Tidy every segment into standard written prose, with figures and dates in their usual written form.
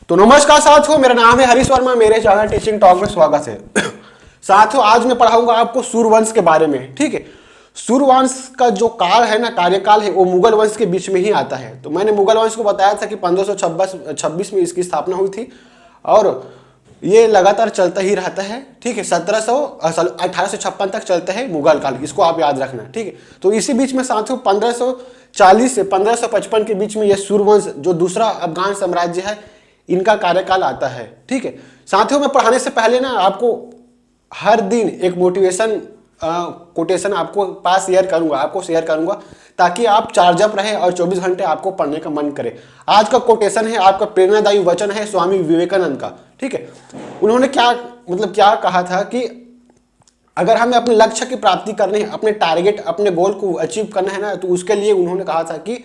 तो नमस्कार साथियों, मेरा नाम है हरीश वर्मा, मेरे चैनल टीचिंग टॉक में स्वागत है। साथियों, आज मैं पढ़ाऊंगा आपको सूर्यवंश के बारे में। ठीक है, सूर्यवंश का जो काल है ना, कार्यकाल है, वो मुगल वंश के बीच में ही आता है। तो मैंने मुगल वंश को बताया था कि 1526 में इसकी स्थापना हुई थी और ये लगातार चलता ही रहता है। ठीक है, 1856 तक चलता है मुगल काल, इसको आप याद रखना। ठीक है, तो इसी बीच में साथियों 1540 से 1555 के बीच में ये सूर्यवंश जो दूसरा अफगान साम्राज्य है, इनका कार्यकाल आता है। ठीक है साथियों, मैं पढ़ाने से पहले ना आपको हर दिन एक मोटिवेशन कोटेशन आपको शेयर करूंगा ताकि आप चार्ज अप रहे और 24 घंटे आपको पढ़ने का मन करे। आज का कोटेशन है, आपका प्रेरणादायी वचन है स्वामी विवेकानंद का। ठीक है, उन्होंने क्या कहा था कि अगर हमें अपने लक्ष्य की प्राप्ति करनी है, अपने टारगेट, अपने गोल को अचीव करना है ना, तो उसके लिए उन्होंने कहा था कि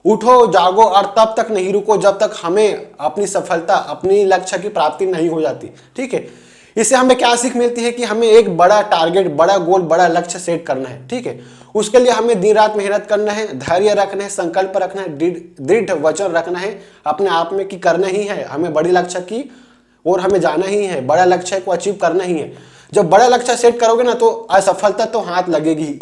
उठो जागो और तब तक नहीं रुको जब तक हमें अपनी सफलता, अपनी लक्ष्य की प्राप्ति नहीं हो जाती। ठीक है, इससे हमें क्या सीख मिलती है कि हमें एक बड़ा टारगेट, बड़ा गोल, बड़ा लक्ष्य सेट करना है। ठीक है, उसके लिए हमें दिन रात मेहनत करना है, धैर्य रखना है, संकल्प रखना है, दृढ़ वचन रखना है अपने आप में कि करना ही है, हमें बड़ी लक्ष्य की और हमें जाना ही है, बड़ा लक्ष्य को अचीव करना ही है। जब बड़ा लक्ष्य सेट करोगे ना तो असफलता तो हाथ लगेगी।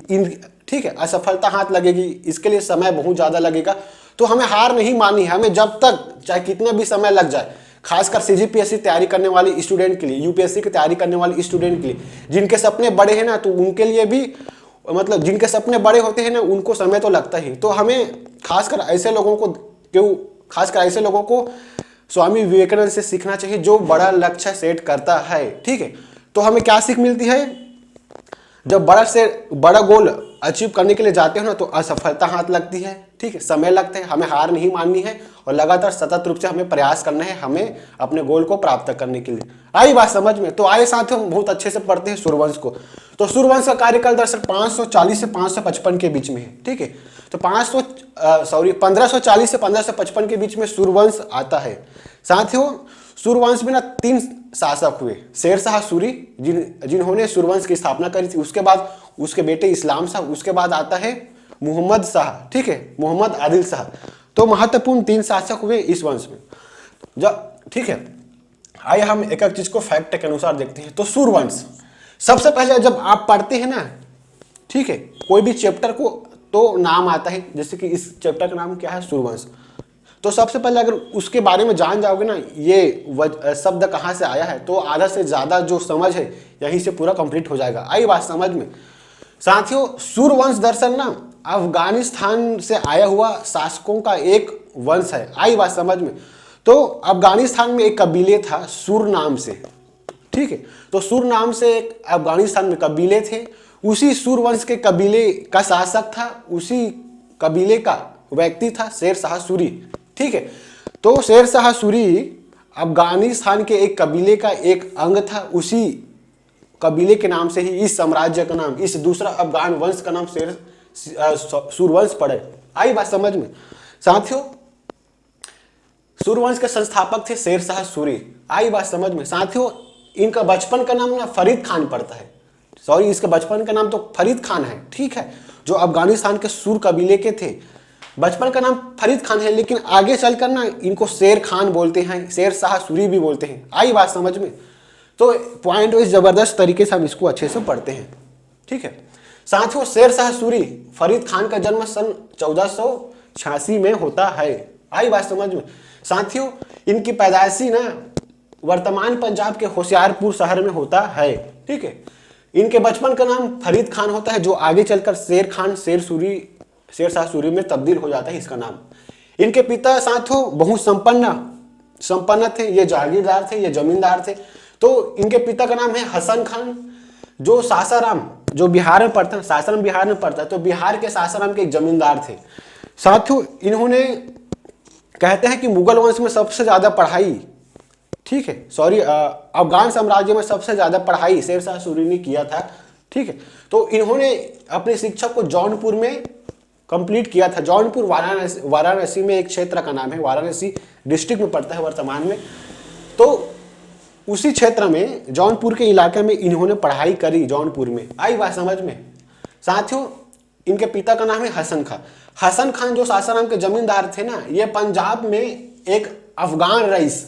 ठीक है, असफलता हाथ लगेगी, इसके लिए समय बहुत ज्यादा लगेगा। तो हमें हार नहीं माननी है, हमें जब तक चाहे कितना भी समय लग जाए, खासकर सीजीपीएससी तैयारी करने वाली स्टूडेंट के लिए, यूपीएससी की तैयारी करने वाली स्टूडेंट के लिए, जिनके सपने बड़े हैं ना, तो उनके लिए भी जिनके सपने बड़े होते हैं ना, उनको समय तो लगता ही। तो हमें खासकर ऐसे लोगों को स्वामी विवेकानंद से सीखना चाहिए जो बड़ा लक्ष्य सेट करता है। ठीक है, तो हमें क्या सीख मिलती है, जब बड़ा गोल अचीव करने के लिए जाते हो ना, तो असफलता हाथ लगती है। ठीक है, समय लगता है, हमें हार नहीं माननी है और लगातार सतत रूप से हमें प्रयास करना है, हमें अपने गोल को प्राप्त करने के लिए। आई बात समझ में? तो आए साथियों, हम बहुत अच्छे से पढ़ते हैं सूर्यवंश को। तो सूर्यवंश का कार्यकाल दरअसल 540 से 555 के बीच में है। ठीक है, तो 1540 से 1555 के बीच में सूर्यवंश आता है। साथियों, सूर्यवंश में ना 3 शासक हुए। शेरशाह सूरी जिन्होंने सूर्यवंश की स्थापना करी थी, उसके बाद उसके बेटे इस्लाम शाह, उसके बाद आता है मोहम्मद शाह। ठीक है, मोहम्मद आदिल शाह। तो महत्वपूर्ण 3 शासक हुए इस वंश में। ठीक है, आइए हम एक एक चीज को फैक्ट के अनुसार देखते हैं। तो सूर्यवंश, सबसे पहले जब आप पढ़ते हैं ना, ठीक है, कोई भी चैप्टर को तो नाम आता है, जैसे कि इस चैप्टर का नाम क्या है, सूर्यवंश। तो सबसे पहले अगर उसके बारे में जान जाओगे ना, ये शब्द कहाँ से आया है, तो आधा से ज्यादा जो समझ है यहीं से पूरा कंप्लीट हो जाएगा। आई बात समझ में? साथियों, सूर्यवंश दरअसल ना अफगानिस्तान से आया हुआ शासकों का एक वंश है। आई बात समझ में? तो अफगानिस्तान में एक कबीले था सुर नाम से। ठीक है, तो सुर नाम से एक अफगानिस्तान में कबीले थे। उसी सूर्यवंश के कबीले का शासक था, उसी कबीले का व्यक्ति था शेरशाह सूरी। ठीक है, तो शेरशाह सूरी अफगानिस्तान के एक कबीले का एक अंग था। उसी कबीले के नाम से ही इस साम्राज्य का नाम, इस दूसरा अफगान वंश का नाम सूर्यवंश पड़े। आई बात समझ में? साथियों, सूर्यवंश के संस्थापक थे शेरशाह सूरी। आई बात समझ में? साथियों, इनका बचपन का नाम ना फरीद खान पड़ता है। इसका बचपन का नाम तो फरीद खान है। ठीक है, जो अफगानिस्तान के सूर कबीले के थे, बचपन का नाम फरीद खान है, लेकिन आगे चलकर ना इनको शेर खान बोलते हैं, शेरशाह सूरी भी बोलते हैं। आई बात समझ में? तो पॉइंट वाइज जबरदस्त तरीके से हम इसको अच्छे से पढ़ते हैं। ठीक है साथियों, शेरशाह सूरी फरीद खान का जन्म सन 1486 में होता है। आई बात समझ में? साथियों, इनकी पैदाइशी ना वर्तमान पंजाब के होशियारपुर शहर में होता है। ठीक है, इनके बचपन का नाम फरीद खान होता है, जो आगे चलकर शेर खान, शेरशाह सूरी में तब्दील हो जाता है इसका नाम। इनके पिता साथियों बहुत संपन्न थे, ये जागीरदार थे, ये जमींदार थे। तो इनके पिता का नाम है हसन खान, जो सासाराम, जो बिहार में पड़ता है, सासाराम बिहार में पड़ता है, तो बिहार के सासाराम के एक जमींदार थे। साथियों, इन्होंने कहते हैं कि मुगल वंश में सबसे ज्यादा पढ़ाई, ठीक है, अफगान साम्राज्य में सबसे ज्यादा पढ़ाई शेरशाह सूरी ने किया था। ठीक है, तो इन्होंने अपनी शिक्षा को जौनपुर में कंप्लीट किया था। जौनपुर वाराणसी में एक क्षेत्र का नाम है, वाराणसी डिस्ट्रिक्ट में पड़ता है वर्तमान में। तो उसी क्षेत्र में, जौनपुर के इलाके में इन्होंने पढ़ाई करी, जौनपुर में। आई बात समझ में? साथियों, इनके पिता का नाम है हसन खान। हसन खान जो सासाराम के जमींदार थे ना, ये पंजाब में एक अफगान रईस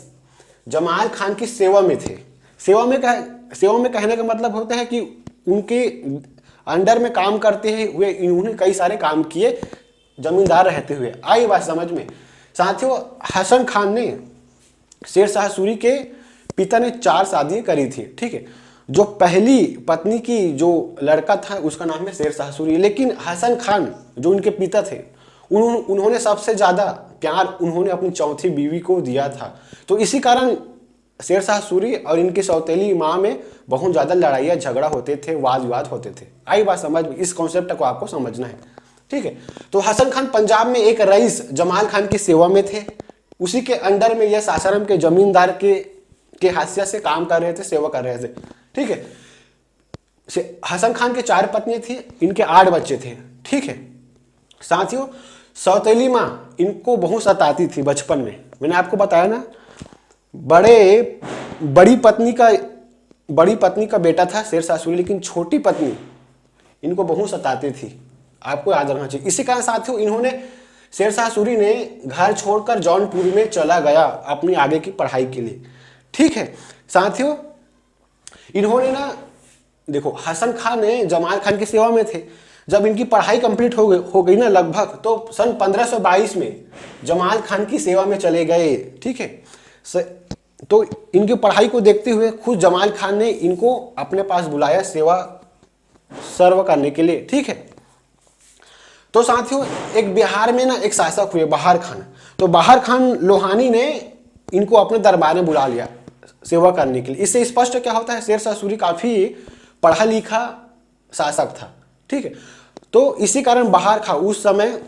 जमाल खान की सेवा में थे। सेवा में कहने का मतलब होता है कि उनके अंडर में काम करते हुए इन्होंने कई सारे काम किए जमींदार रहते हुए। आई बात समझ में। साथियों, हसन खान ने शेर शाह सूरी के पिता ने 4 शादियां करी थी, ठीक है। जो पहली पत्नी की जो लड़का था उसका नाम है शेर शाह सूरी, लेकिन हसन खान जो उनके पिता थे उन्होंने सबसे ज्यादा प्यार उन्होंने अपनी चौथी बीवी को दिया था। तो इसी कारण शेर शाह सूरी और इनकी सौतेली माँ में बहुत ज्यादा लड़ाइयाँ झगड़ा होते थे, वाद विवाद होते थे। आई बात समझ में। इस कॉन्सेप्ट को आपको समझना है, ठीक है। तो हसन खान पंजाब में एक रईस जमाल खान की सेवा में थे। उसी के अंडर में यह सासाराम के जमींदार के हैसियत से काम कर रहे थे, सेवा कर रहे थे, ठीक है। हसन खान के 4 पत्नी थी, इनके 8 बच्चे थे, ठीक है। साथियों, सौतेली माँ इनको बहुत सताती थी बचपन में। मैंने आपको बताया ना, बड़ी पत्नी का बेटा था शेर शाह सूरी, लेकिन छोटी पत्नी इनको बहुत सताती थी, आपको याद रखना चाहिए। इसी कारण साथियों, शेर शाह सूरी ने घर छोड़कर जौनपुर में चला गया अपनी आगे की पढ़ाई के लिए, ठीक है। साथियों, इन्होंने ना देखो, हसन खान ने जमाल खान की सेवा में थे। जब इनकी पढ़ाई कंप्लीट हो गई ना लगभग, तो सन 1522 में जमाल खान की सेवा में चले गए, ठीक है। तो इनकी पढ़ाई को देखते हुए खुद जमाल खान ने इनको अपने पास बुलाया सेवा सर्व करने के लिए, ठीक है। तो साथियों, एक बिहार में ना एक शासक हुए बहार खान। तो बहार खान लोहानी ने इनको अपने दरबार में बुला लिया सेवा करने के लिए। इससे स्पष्ट क्या होता है, शेर शाह सूरी काफी पढ़ा लिखा शासक था, ठीक है। तो इसी कारण बहार खान, उस समय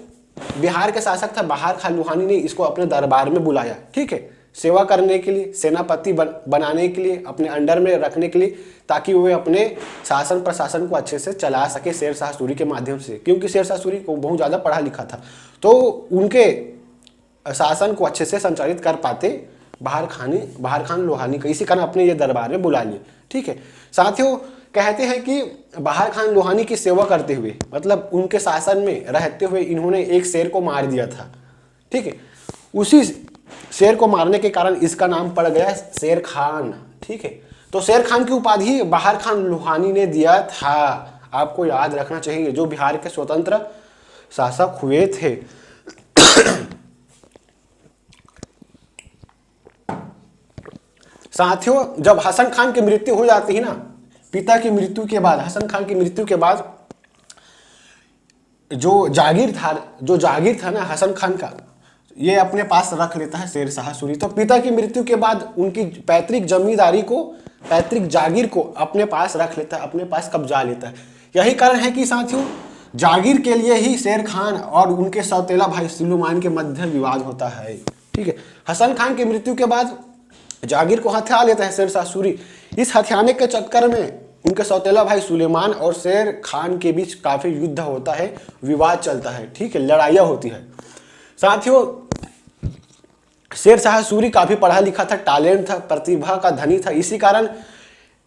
बिहार के शासक था बहार खान लोहानी ने इसको अपने दरबार में बुलाया, ठीक है, सेवा करने के लिए, सेनापति बनाने के लिए, अपने अंडर में रखने के लिए, ताकि वे अपने शासन प्रशासन को अच्छे से चला सके शेर शाह सूरी के माध्यम से। क्योंकि शेर शाह सूरी को बहुत ज़्यादा पढ़ा लिखा था, तो उनके शासन को अच्छे से संचालित कर पाते बहार खान लोहानी का। इसी कारण अपने ये दरबार में बुला लिए, ठीक है। साथियों, कहते हैं कि बहार खान लोहानी की सेवा करते हुए, मतलब उनके शासन में रहते हुए, इन्होंने एक शेर को मार दिया था, ठीक है। उसी शेर को मारने के कारण इसका नाम पड़ गया शेर खान, ठीक है। तो शेर खान की उपाधि बहार खान लोहानी ने दिया था, आपको याद रखना चाहिए, जो बिहार के स्वतंत्र शासक हुए थे। साथियों, जब हसन खान की मृत्यु हो जाती है ना, पिता की मृत्यु के बाद, हसन खान की मृत्यु के बाद जो जागीर था ना हसन खान का, ये अपने पास रख लेता है शेर शाह सूरी। तो पिता की मृत्यु के बाद उनकी पैतृक जागीर को अपने पास रख लेता है, अपने पास कब्जा लेता है। यही कारण है कि साथियों, जागीर के लिए ही शेर खान और उनके सौतेला भाई सुलेमान के मध्य विवाद होता है, ठीक है। हसन खान की मृत्यु के बाद जागीर को हथिया लेता है शेर शाह सूरी। इस हथियाने के चक्कर में उनके सौतेला भाई सुलेमान और शेर खान के बीच काफी युद्ध होता है, विवाद चलता है, ठीक है, लड़ाइयाँ होती है। साथियों, शेर शाह सूरी काफी पढ़ा लिखा था, टैलेंट था, प्रतिभा का धनी था। इसी कारण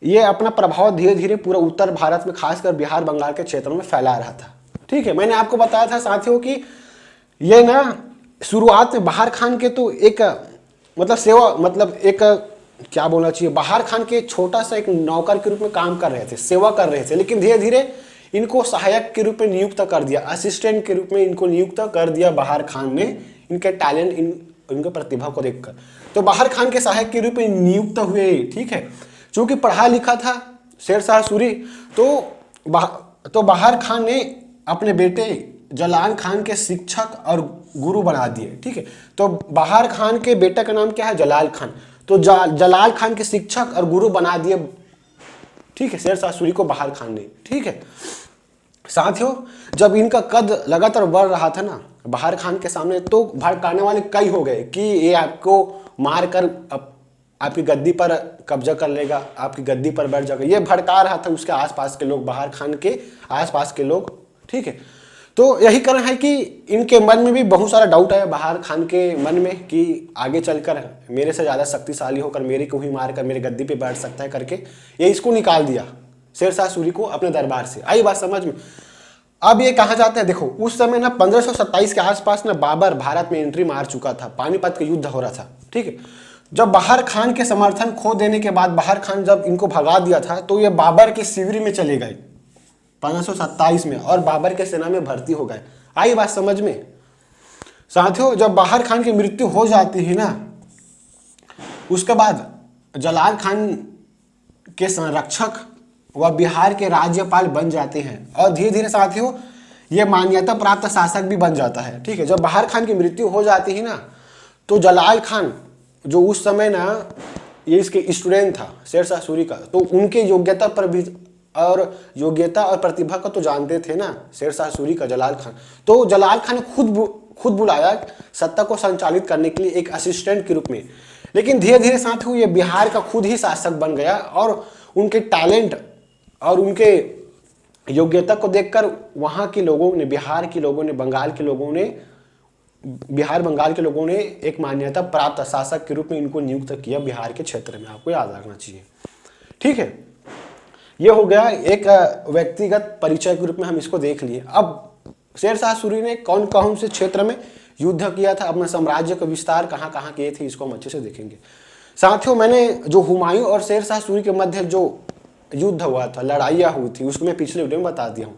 ये अपना प्रभाव धीरे धीरे पूरा उत्तर भारत में, खासकर बिहार बंगाल के क्षेत्रों में फैला रहा था, ठीक है। मैंने आपको बताया था साथियों कि ये ना शुरुआत में बहार खान के तो एक क्या बोलना चाहिए, बहार खान के छोटा सा एक नौकर के रूप में काम कर रहे थे, सेवा कर रहे थे। लेकिन धीरे धीरे इनको सहायक के रूप में नियुक्त कर दिया, असिस्टेंट के रूप में इनको नियुक्त कर दिया बहार खान ने, इनके टैलेंट, इनके प्रतिभा को देखकर। तो बहार खान के सहायक के रूप में नियुक्त हुए, ठीक है। चूंकि पढ़ा लिखा था शेर शाह सूरी, तो बहार खान ने अपने बेटे जलाल खान के शिक्षक और गुरु बना दिए, ठीक है। तो बहार खान के बेटे का नाम क्या है, जलाल खान। तो जलाल खान के शिक्षक और गुरु बना दिए, ठीक है, शेर शाह सूरी को बहार खान ने, ठीक है। साथियों, जब इनका कद लगातार बढ़ रहा था ना बहार खान के सामने, तो भड़काने वाले कई हो गए कि ये आपको मारकर आपकी गद्दी पर कब्जा कर लेगा, आपकी गद्दी पर बैठ जाएगा। ये भड़का रहा था उसके आसपास के लोग, बहार खान के आसपास के लोग, ठीक है। तो यही कारण है कि इनके मन में भी बहुत सारा डाउट है बहार खान के मन में कि आगे चलकर मेरे से ज़्यादा शक्तिशाली होकर मेरे को ही मारकर मेरे गद्दी पे बैठ सकता है करके ये इसको निकाल दिया शेर शाह सूरी को अपने दरबार से। आई बात समझ में। अब ये कहा जाता है, देखो उस समय ना 1527 के आसपास ना बाबर भारत में एंट्री मार चुका था, पानीपत का युद्ध हो रहा था, ठीक है। जब बहार खान के समर्थन खो देने के बाद बहार खान जब इनको भगा दिया था तो ये बाबर के शिविर में चले गए 1527 में और बाबर के सेना में भर्ती हो गए। आई बात समझ में? साथियों, जब बहार खान की मृत्यु हो जाती है ना, उसके बाद जलाल खान के संरक्षक वह बिहार के राज्यपाल बन जाते हैं और धीरे धीरे साथियों ये मान्यता प्राप्त शासक भी बन जाता है। ठीक है, जब बहार खान की मृत्यु हो जाती है ना, तो जलाल खान जो उस समय ना ये इसके स्टूडेंट था शेरशाह सूरी का, तो उनके योग्यता पर भी और योग्यता और प्रतिभा को तो जानते थे ना शेरशाह सूरी का जलाल खान, तो जलाल खान ने खुद बुलाया सत्ता को संचालित करने के लिए एक असिस्टेंट के रूप में। लेकिन धीरे धीरे साथ ही ये बिहार का खुद ही शासक बन गया और उनके टैलेंट और उनके योग्यता को देखकर वहाँ के लोगों ने, बिहार के लोगों ने, बिहार बंगाल के लोगों ने एक मान्यता प्राप्त शासक के रूप में इनको नियुक्त किया बिहार के क्षेत्र में। आपको याद रखना चाहिए। ठीक है, ये हो गया एक व्यक्तिगत परिचय के रूप में हम इसको देख लिए। अब शेरशाह सूरी ने कौन कौन से क्षेत्र में युद्ध किया था, अपना साम्राज्य का विस्तार कहाँ कहाँ किए थे, इसको हम अच्छे से देखेंगे। साथियों, मैंने जो हुमायूं और शेरशाह सूरी के मध्य जो युद्ध हुआ था, लड़ाइयाँ हुई थी, उसको मैं पिछले वीडियो में बता दिया हूँ।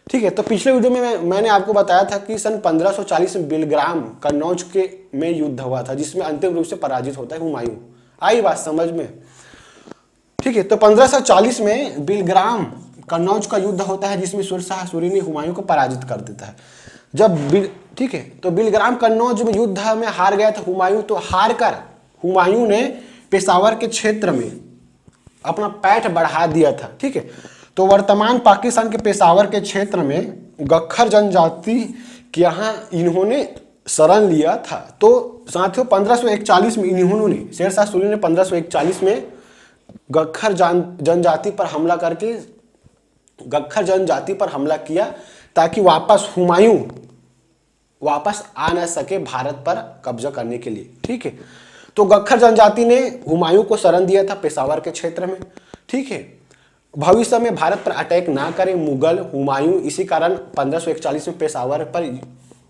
ठीक है, तो पिछले वीडियो में मैंने आपको बताया था कि सन 1540 में बिलग्राम कन्नौज के में युद्ध हुआ था जिसमें अंतिम रूप से पराजित होता है हुमायूं। आई बात समझ में? ठीक है, तो 1540 में बिलग्राम कन्नौज का युद्ध होता है जिसमें शेरशाह सूरी ने हुमायूं को पराजित कर देता है। ठीक है, तो बिलग्राम कन्नौज में युद्ध में हार गया था हुमायूं, तो हार कर हुमायूं ने पेशावर के क्षेत्र में अपना पैठ बढ़ा दिया था। ठीक है, तो वर्तमान पाकिस्तान के पेशावर के क्षेत्र में गख्खर जनजाति के यहाँ इन्होंने शरण लिया था। तो साथियों 1541 में इन्होंने, शेरशाह सूरी ने 1541 में गख्खर जनजाति पर हमला करके गख्खर जनजाति पर हमला किया ताकि हुमायूं वापस आ न सके भारत पर कब्जा करने के लिए। ठीक है, तो गख्खर जनजाति ने हुमायूं को शरण दिया था पेशावर के क्षेत्र में। ठीक है, भविष्य में भारत पर अटैक ना करे मुगल हुमायूं, इसी कारण 1541 में पेशावर पर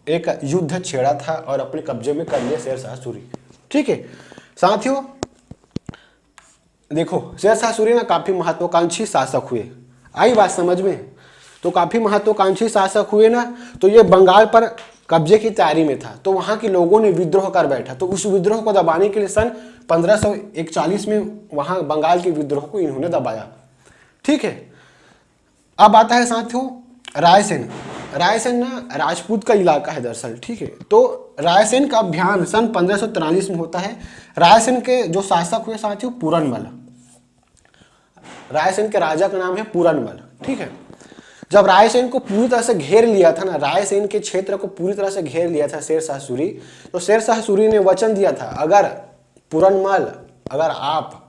एक युद्ध छेड़ा था और अपने कब्जे में कर लिया शेरशाह सूरी। ठीक है साथियों, देखो शेरशाह सूरी ना काफी महत्वाकांक्षी शासक हुए। आई बात समझ में? तो काफी महत्वाकांक्षी शासक हुए ना, तो ये बंगाल पर कब्जे की तैयारी में था, तो वहां के लोगों ने विद्रोह कर बैठा, तो उस विद्रोह को दबाने के लिए सन 1541 में वहां बंगाल के विद्रोह को इन्होंने दबाया। ठीक है, अब आता है साथियों रायसेन। रायसेन ना राजपूत का इलाका है दरअसल। ठीक है, तो रायसेन का अभियान सन 1543 में होता है। रायसेन के जो शासक हुए साथियों पूरनमल, रायसेन के राजा का नाम है पूरनमल। ठीक है, जब रायसेन को पूरी तरह से घेर लिया था ना, रायसेन के क्षेत्र को पूरी तरह से घेर लिया था शेरशाह सूरी, तो शेरशाह सूरी ने वचन दिया था अगर पूरनमल, अगर आप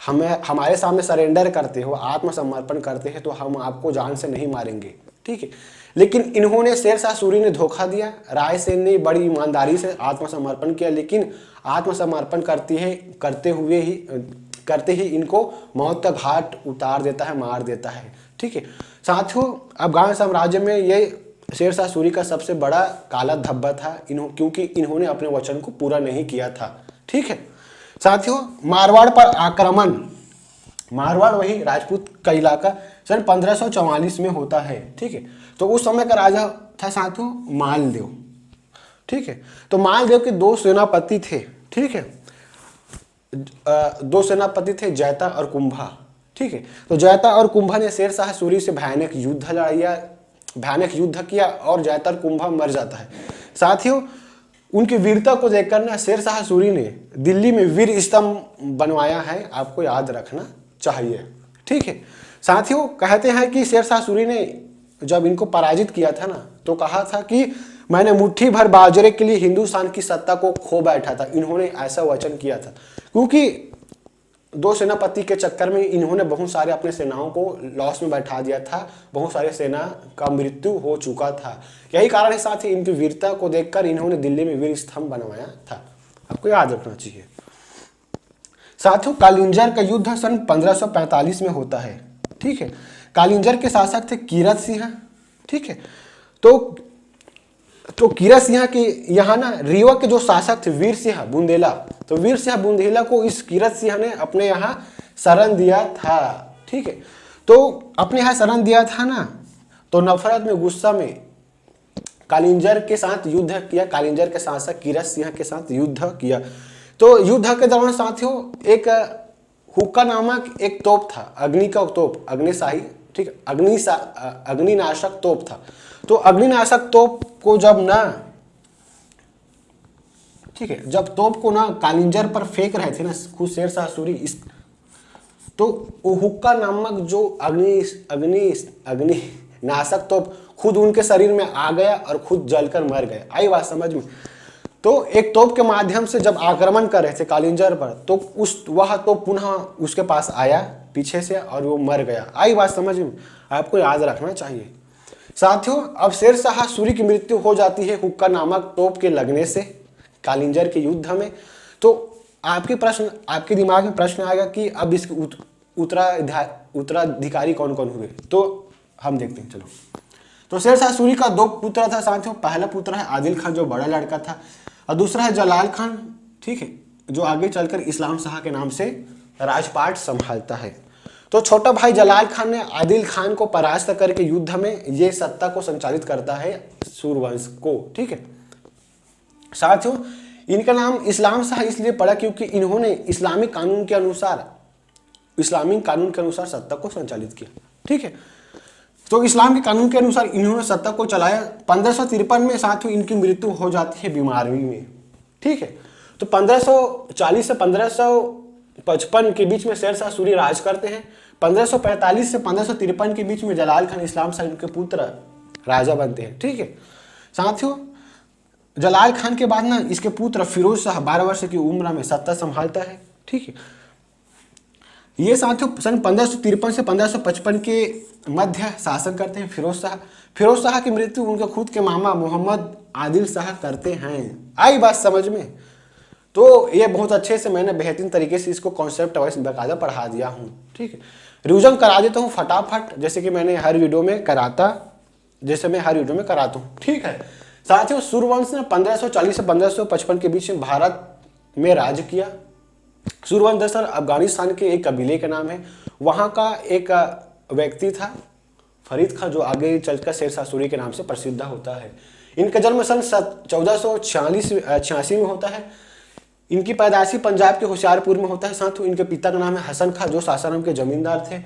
हमारे सामने सरेंडर करते हो, आत्मसमर्पण करते हैं, तो हम आपको जान से नहीं मारेंगे। ठीक है, लेकिन इन्होंने, शेरशाह सूरी ने धोखा दिया। रायसेन ने बड़ी ईमानदारी से आत्मसमर्पण किया, लेकिन आत्मसमर्पण करते ही इनको मौत का घाट उतार देता है, मार देता है। ठीक है साथियों, अफगान साम्राज्य में ये शेरशाह सूरी का सबसे बड़ा काला धब्बा था, क्योंकि इन्होंने अपने वचन को पूरा नहीं किया था। ठीक है साथियों, मारवाड़ पर आक्रमण, मारवाड़ वही राजपूत का इलाका, सन 1544 में होता है। ठीक है, तो उस समय का राजा था साथियों मालदेव। ठीक है, तो मालदेव के दो सेनापति थे। ठीक है, दो सेनापति थे जैता और कुंभा। ठीक है, तो जैता और कुंभा ने शेरशाह सूरी से भयानक युद्ध किया और जैता और कुंभा मर जाता है। साथियों, उनकी वीरता को देखकर ना शेरशाह सूरी ने दिल्ली में वीर स्तंभ बनवाया है, आपको याद रखना चाहिए। ठीक है साथियों, कहते हैं कि शेरशाह सूरी ने जब इनको पराजित किया था ना, तो कहा था कि मैंने मुट्ठी भर बाजरे के लिए हिंदुस्तान की सत्ता को खो बैठा था। इन्होंने ऐसा वचन किया था, क्योंकि दो सेनापति के चक्कर में इन्होंने बहुत सारे अपने सेनाओं को लॉस में बैठा दिया था, बहुत सारे सेना का मृत्यु हो चुका था। यही कारण है साथ ही इनकी वीरता को देखकर इन्होंने दिल्ली में वीर स्तंभ बनवाया था, आपको याद रखना चाहिए। साथियों, कालिंजर का युद्ध सन 1545 में होता है। ठीक है, कालिंजर के शासक थे कीरत सिंह। ठीक है, तो तो कीरत सिंह के यहाँ ना रीवा के जो शासक थे वीर सिंह बुंदेला, तो वीर सिंह बुंदेला को इस कीरत सिंह ने अपने यहाँ शरण दिया था। ठीक है, तो अपने यहाँ शरण दिया था ना, तो नफरत में गुस्सा में कालिंजर के साथ युद्ध किया, कालिंजर के शासक कीरत सिंह के साथ युद्ध किया। तो युद्ध के दौरान साथियों एक हुक्का नामक एक तोप था, अग्नि का तोप, अग्निशाही, ठीक है, अग्निनाशक तोप था। तो अग्निनाशक तोप को जब ना, ठीक है, जब तोप को ना कालिंजर पर फेंक रहे थे ना खुद शेरशाह सूरी, इस तो वो हुक्का नामक जो अग्नि नाशक तोप खुद उनके शरीर में आ गया और खुद जलकर मर गए। आई बात समझ में? तो एक तोप के माध्यम से जब आक्रमण कर रहे थे कालिंजर पर, तो वह तोप पुनः उसके पास आया पीछे से और वो मर गया। आई बात समझ में? आपको याद रखना चाहिए साथियों। अब शेरशाह सूरी की मृत्यु हो जाती है हुक्का नामक तोप के लगने से कालिंजर के युद्ध में। तो आपके दिमाग में प्रश्न आएगा कि अब इसके उत्तराधिकारी कौन कौन हुए, तो हम देखते हैं। चलो, तो शेरशाह सूरी का 2 पुत्र था साथियों। पहला पुत्र है आदिल खान जो बड़ा लड़का था, और दूसरा है जलाल खान, ठीक है, जो आगे चलकर इस्लाम शाह के नाम से राजपाट संभालता है। तो छोटा भाई जलाल खान ने आदिल खान को परास्त करके युद्ध में ये सत्ता को संचालित करता है सूरवंश को। ठीक है साथियों, इनका नाम इस्लाम शाह इसलिए पड़ा क्योंकि इन्होंने इस्लामिक कानून के अनुसार सत्ता को संचालित किया। ठीक है, तो इस्लाम के कानून के अनुसार इन्होंने सत्ता को चलाया। 1553 में साथियों इनकी मृत्यु हो जाती है बीमारी में। ठीक है, तो 1540 से 1555 के बीच में शेरशाह सूरी राज करते हैं। 1545 से 1553 के बीच में जलाल खान इस्लाम शाह इनके पुत्र राजा बनते हैं। ठीक है साथियों, जलाल खान के बाद ना इसके पुत्र फिरोज शाह 12 वर्ष की उम्र में सत्ता संभालता है। ठीक है, ये साथियों सन 1553 से 1555 के मध्य शासन करते हैं फिरोज शाह की मृत्यु उनके खुद के मामा मोहम्मद आदिल शाह करते हैं। आई बात समझ में? तो ये बहुत अच्छे से मैंने बेहतरीन तरीके से इसको कॉन्सेप्ट वाइज बाकायदा पढ़ा दिया हूँ। ठीक है, रिविजन करा देता हूँ फटाफट, जैसे कि मैंने हर वीडियो में कराता हूँ। ठीक है साथियों, सूरवंश ने 1540 से 1555 के बीच में भारत में राज किया। सूरवंश दरअसल अफगानिस्तान के एक कबीले का नाम है। वहाँ का एक व्यक्ति था फरीद खां, जो आगे चलकर शेरशाह सूरी के नाम से प्रसिद्ध होता है। इनका जन्म सन 1486 में होता है। इनकी पैदाइशी पंजाब के होशियारपुर में होता है। साथ ही इनके पिता का नाम है हसन खां, जो सासाराम के जमींदार थे।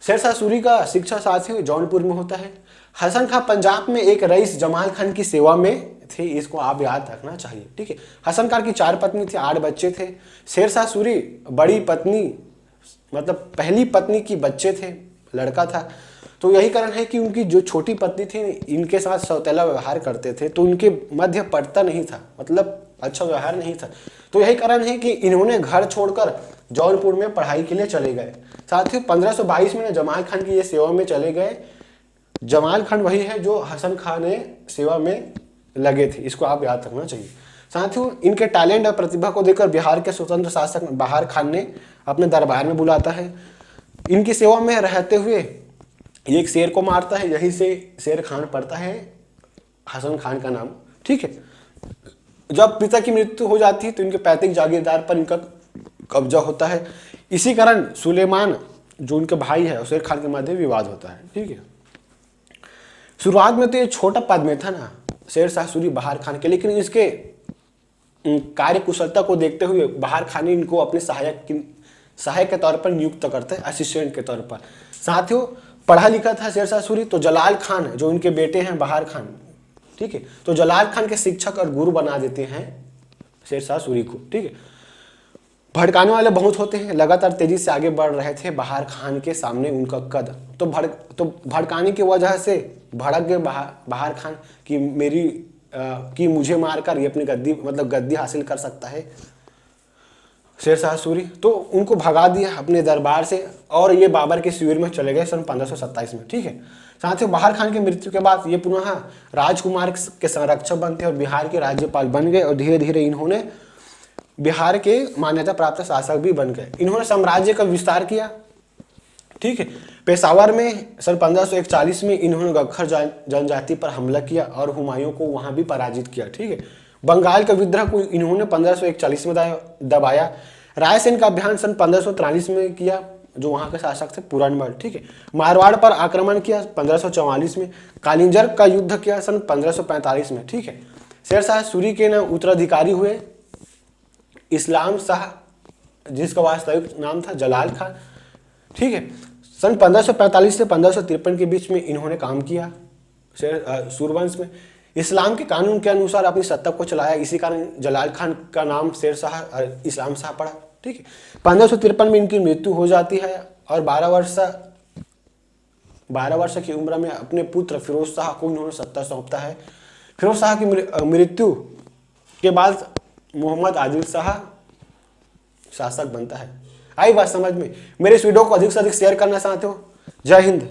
शेरशाह सूरी का शिक्षा साथियों जौनपुर में होता है। हसन खां पंजाब में एक रईस जमाल खान की सेवा में थे, इसको आप याद रखना चाहिए। ठीक है, हसन खान की 4 पत्नी थी, 8 बच्चे थे। शेरशाह सूरी बड़ी पत्नी मतलब पहली पत्नी की बच्चे थे, लड़का था। तो यही कारण है कि उनकी जो छोटी पत्नी थी इनके साथ सौतेला व्यवहार करते थे, तो उनके मध्य पड़ता नहीं था, मतलब अच्छा व्यवहार नहीं था। तो यही कारण है कि इन्होंने घर छोड़कर जौनपुर में पढ़ाई के लिए चले गए। साथियों 1522 में जमाल खान की ये सेवा में चले गए। जमाल खान वही है जो हसन खान ने सेवा में लगे थे, इसको आप याद रखना चाहिए। साथियों इनके टैलेंट और प्रतिभा को देखकर बिहार के स्वतंत्र शासक बहार खान ने अपने दरबार में बुलाता है। इनकी सेवा में रहते हुए ये एक शेर को मारता है, यही से शेर खान पड़ता है हसन खान का नाम। ठीक है, जब पिता की मृत्यु हो जाती है तो इनके पैतृक जागीरदार पर इनका कब्जा होता है। इसी कारण सुलेमान जो उनके भाई है शेर खान के मध्य विवाद होता है। ठीक है, शुरुआत में तो ये छोटा पद में था ना शेरशाह सूरी बहार खान के, लेकिन इसके कार्य कुशलता को देखते हुए बहार खान ने इनको अपने सहायक के तौर पर नियुक्त करते हैं, असिस्टेंट के तौर पर। साथियों पढ़ा लिखा था शेरशाह सूरी, तो जलाल खान जो इनके बेटे हैं बहार खान, ठीक है, तो जलाल खान के शिक्षक और गुरु बना देते हैं शेरशाह सूरी को। ठीक है, भड़काने वाले बहुत होते हैं, लगातार तेजी से आगे बढ़ रहे थे बहार खान के सामने उनका कद, तो भड़काने की वजह से भड़क गए बहार खान कि मुझे मारकर ये अपनी गद्दी हासिल कर सकता है शेरशाह सूरी। तो उनको भगा दिया अपने दरबार से और ये बाबर के शिविर में चले गए सन 1527 में। ठीक है, साथ ही बहार खान की मृत्यु के बाद ये पुनः राजकुमार के संरक्षक बनते और बिहार के राज्यपाल बन गए और धीरे धीरे इन्होंने बिहार के मान्यता प्राप्त शासक भी बन गए। इन्होंने साम्राज्य का विस्तार किया। ठीक है। पेशावर में सन 1541 में इन्होंने गख्खर जनजाति पर हमला किया और हुमायूं को वहां भी पराजित किया। ठीक है। बंगाल का विद्रोह को इन्होंने 1541 में दबाया। रायसेन का अभियान सन 1543 में किया, जो वहां के शासक थे पुरनमल। ठीक है। मारवाड़ पर आक्रमण किया 1544 में। कालिंजर का युद्ध किया सन 1545 में। ठीक है। शेरशाह सूरी के नाम उत्तराधिकारी हुए इस्लाम शाह, जिसका वास्तविक नाम था जलाल खान। ठीक है। सन 1545 से 1553 के बीच में इन्होंने काम किया सूरवंश में। इस्लाम के कानून के अनुसार अपनी सत्ता को चलाया, इसी कारण जलाल खान का नाम शेरशाह इस्लाम शाह पड़ा। ठीक है। 1553 में इनकी मृत्यु हो जाती है और 12 वर्ष की उम्र में अपने पुत्र फिरोज शाह को इन्होंने सत्ता सौंपता है। फिरोज शाह की मृत्यु के बाद मोहम्मद आदिल शाह शासक बनता है। आई बात समझ में? मेरे इस वीडियो को अधिक से अधिक शेयर करना चाहते हो? जय हिंद।